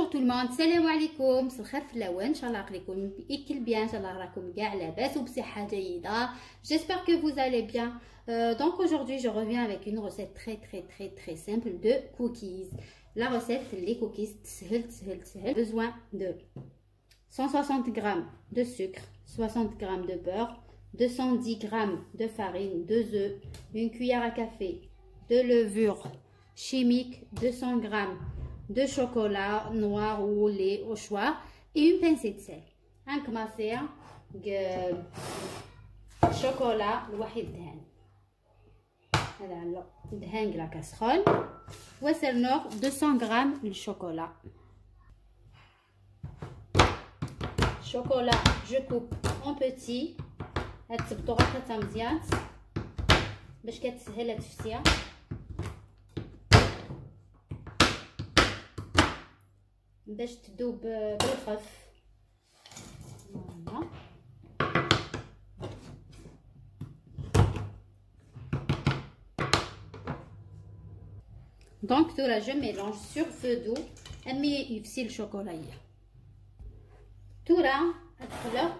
Bonjour tout le monde, salam alaikum, c'est الخير في اللون, ان شاء الله راكم يكل bien, ان شاء الله راكم كاع لاباس وبصحة جيدة. J'espère que vous allez bien. Donc aujourd'hui je reviens avec une recette très simple de cookies. La recette, les cookies, تسهل. Besoin de 160 g de sucre, 60 g de beurre, 210 g de farine, 2 œufs, une cuillère à café de levure chimique, 200 g de chocolat noir ou lait au choix et une pincée de sel. نكماسي شوكولا الواحد دهان، هذا على دهان لا كاسرول وسرنوغ 200 غرام الشوكولا. شوكولا جو كوب اون بوتي، هاد تبطو غير مزيان باش كتسهل التفتيه. باش تذوب بالخف. فوالا دونك تورا جو ميلونج سور فو دو امي يفسي الشوكولايه. تورا ادخل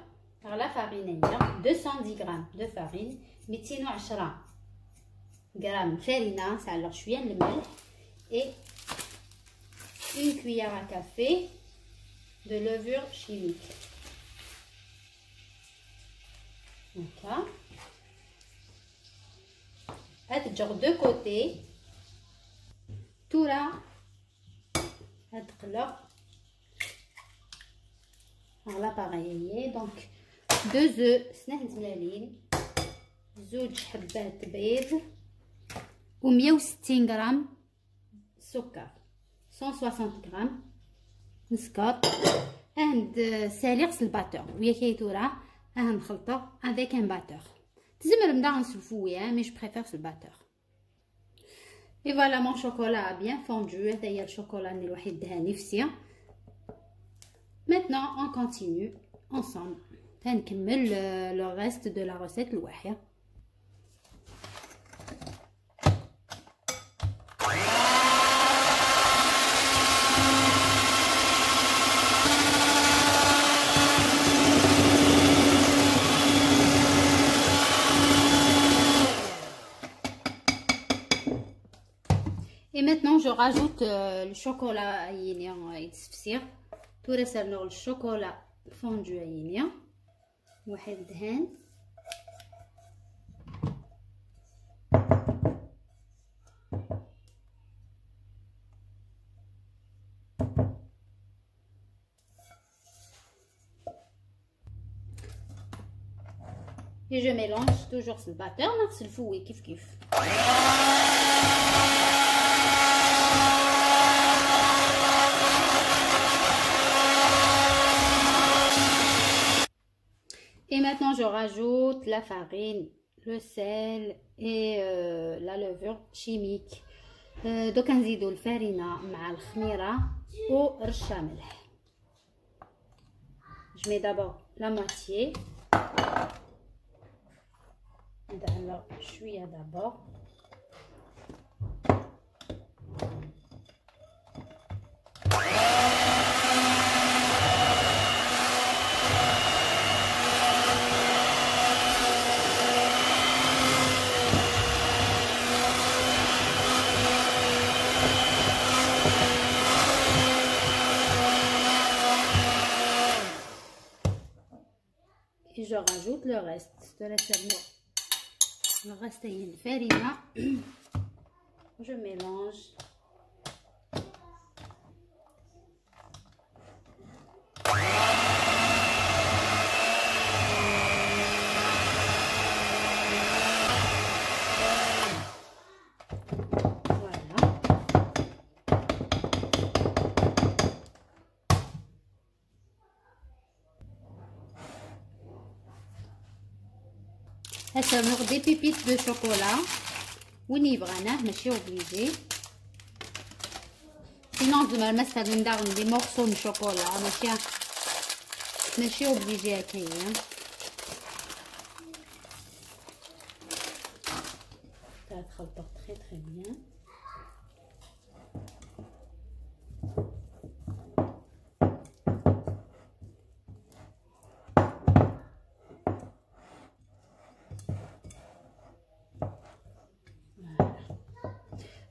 على فارينيه 210 غرام دو فارين، 210 غرام فرينه سالغ شويه الملح et une cuillère à café de levure chimique. D'accord. هتجر دو كوتي. تورا هتقلق على لاباريي. دونك 2 œufs سنه مزلالين، 2 حبات بيض و 160 غرام سكر، 160 غرام نسكر. ساليغس الباتور ويا كيتورا نخلطه افيك ان باتور. تزمر نبدا نسلفوه مي جو بريفير في الباتور. اي فوالا مون شوكولا بيان فوندو. هذا هي الشوكولا اللي الواحد دهان نفسي. maintenant on continue ensemble. تنكمل لو ريست دو لا ريسيت الواحده. Et maintenant je rajoute le chocolat يتصفسير. تورا سرنوغ الشوكولا فوندو عينيا واحد دهان. Et je mélange toujours ce batteur. نغسل فوي كيف Et maintenant je rajoute la farine, le sel et la levure chimique. دوك نزيدو الفرينه مع الخميره ورشه ملح. Je mets d'abord la moitié. ندعلو شويه d'abord. Et je rajoute le reste de la cérémonie. Le reste est une farine. Je mélange. هسه ناخذ دي بيبيت دو شوكولا وين يبغاناه، ماشي اوبليجي. سينون زعما مثلا ندير دي مورسو من شوكولا، ماشي اوبليجي هكايا. تخلطو تري بيان.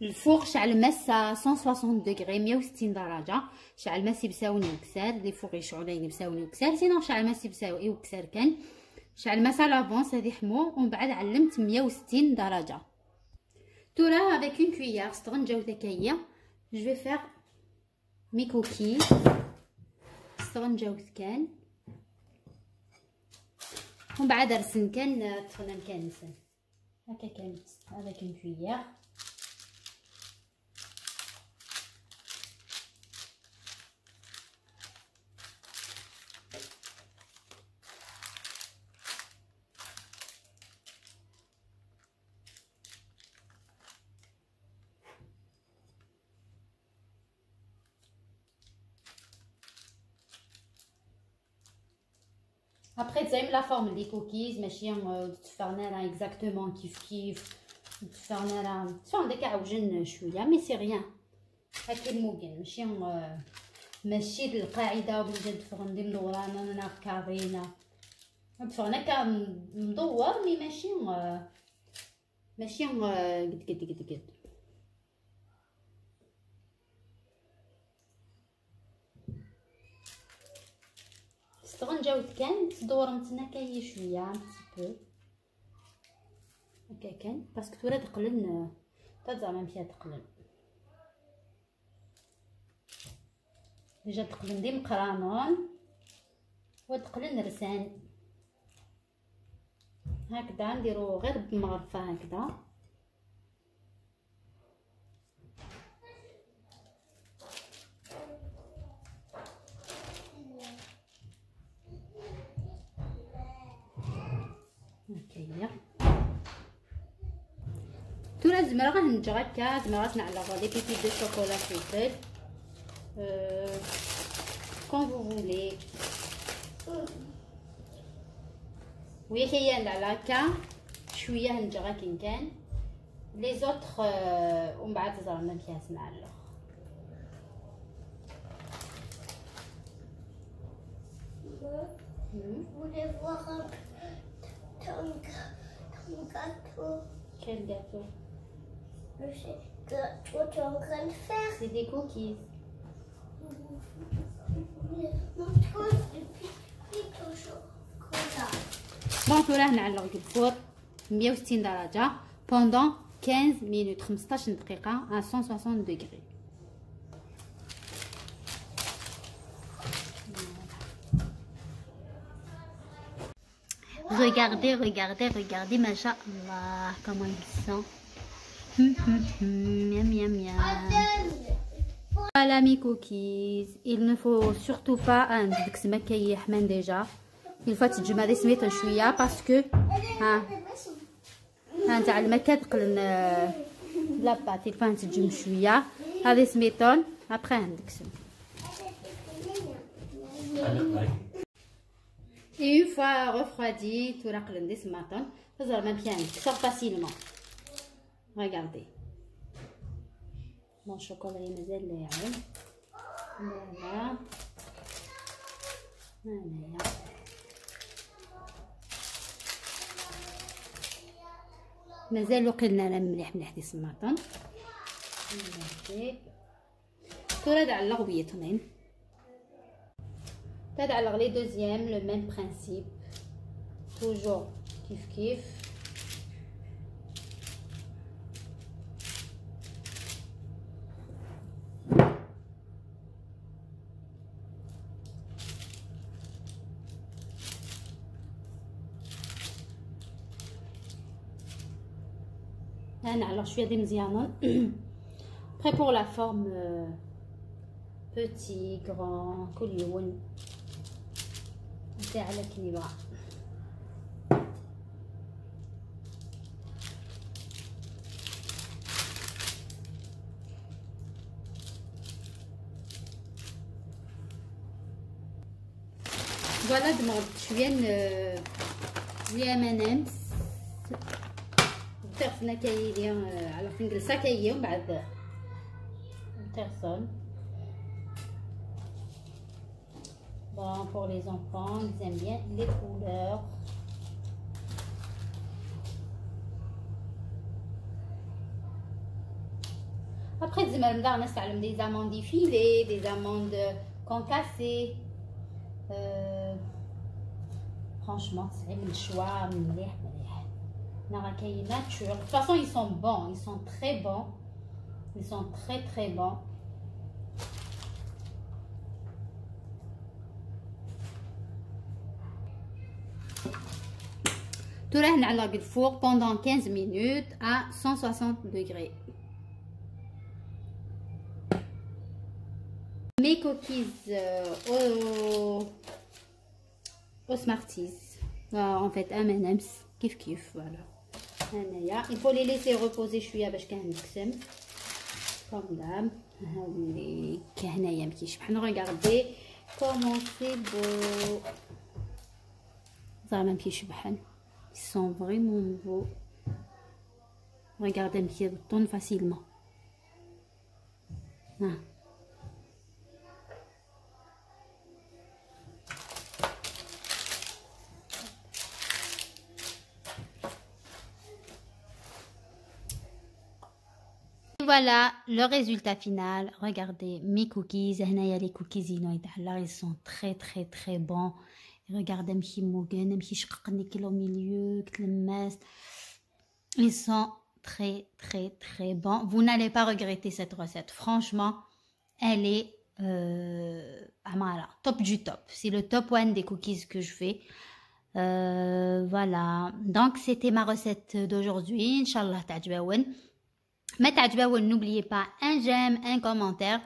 الفوق شعل ماسة 160 دوغري 160 درجه. شعل ماسي بساوني وكسار لي فوق يشعلين بساوني وكسار. سينو شعل ماسي بساوي وكسار كان شعل ماسة لافونس هذه حمو. ومن بعد علمت 160 درجه. تورا افيك اون كويير ستغنجاو تاكايا جو في فير مي كوكي ستغنجاو كان. ومن بعد رسن كان تفنن كان نسن هكا كانت افيك اون كويير. Après تزعم لا فورم دي كوكيز ماشي تفرنا لها اكزاكتومون كيف تفرنا لها تفرنا داك عوجن شويه مي سي ريان هاكي الموكين ماشي القاعده بجد تفرن دي مدورانا انا كارينا تفرنا كمدور مي ماشي قد ستغنجاوت كان تدور متنا كاي شويه ان بو هكا كان باسكو تورا تقلن زعما مشات تقلن ديجا تقلن دي مقرانون وتقلن رسان هكذا نديرو غير بمغرفه هكذا. هكايا تورا زمرا غنجي هكا زمرا غنعلق لي بيبي دو شوكولا في البيت كون فو فولي ويا كاين على هكا شويه هنجي غا كين كان لي زوطخ ومن بعد زرنا مكياس معلق. voulais voir ton gâteau. Quel gâteau? Je sais que toi tu es en train de faire. C'est des cookies. Montre-moi depuis ton chocolat. بون تورا نعلق الفور 160 درجه بوندون 15 مينوت 15 دقيقه à 160 degrés. Regardez, machallah, comment ils sont. Miam, miam, miam. Voilà mes cookies. Il ne faut surtout pas un déjà. Il faut que tu me dises un chouïa parce que انت على ما كتقلن لا بات il faut تجم شويه هذه سميتون après عندك سم. Et une fois refroidi, tout la clé ce matin, vous allez bien, sort facilement. Regardez. Mon chocolat est mazel là. Voilà. Voilà. مازال وقلنا لا مليح ديس الماطن. تورا نعلق بيتنين. تدعلق لي دوزيام لو ميم برانسيب توجور كيف نعلق شويه دي مزيانه. Après pour la forme petit, grand, كل يوم على كي بغا. فوالا دمغت شويه منامس تغسلنا كايليا على فنجلسه كايا ومن بعد تغسل. Bon, pour les enfants, ils aiment bien les couleurs. Après, des amandes effilées, des amandes concassées. Franchement, c'est le choix. De toute façon, ils sont bons. Ils sont très bons. Ils sont très très bons. Tout le le four pendant 15 minutes à 160 degrés. Mes cookies au Smarties. En fait, M&M's. Kif, voilà. Il faut les laisser reposer شويه باش كنقسم comme d'hab. Regardez comment c'est beau. زعما كيشبحن. Ils sont vraiment beaux. Regardez, ils tournent facilement. Ah. Voilà le résultat final. Regardez mes cookies. Les cookies ils sont très très très bons. Regardez au milieu. Ils sont très très très bons. Vous n'allez pas regretter cette recette. Franchement, elle est top du top. C'est le top one des cookies que je fais. Voilà. Donc c'était ma recette d'aujourd'hui. Inch'Allah ta'jbaouen. Mais n'oubliez pas un j'aime, un commentaire,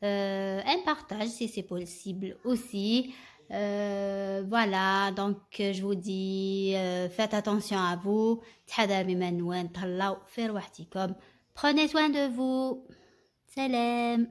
un partage si c'est possible aussi. Voilà, donc je vous dis, faites attention à vous. Prenez soin de vous. Salam.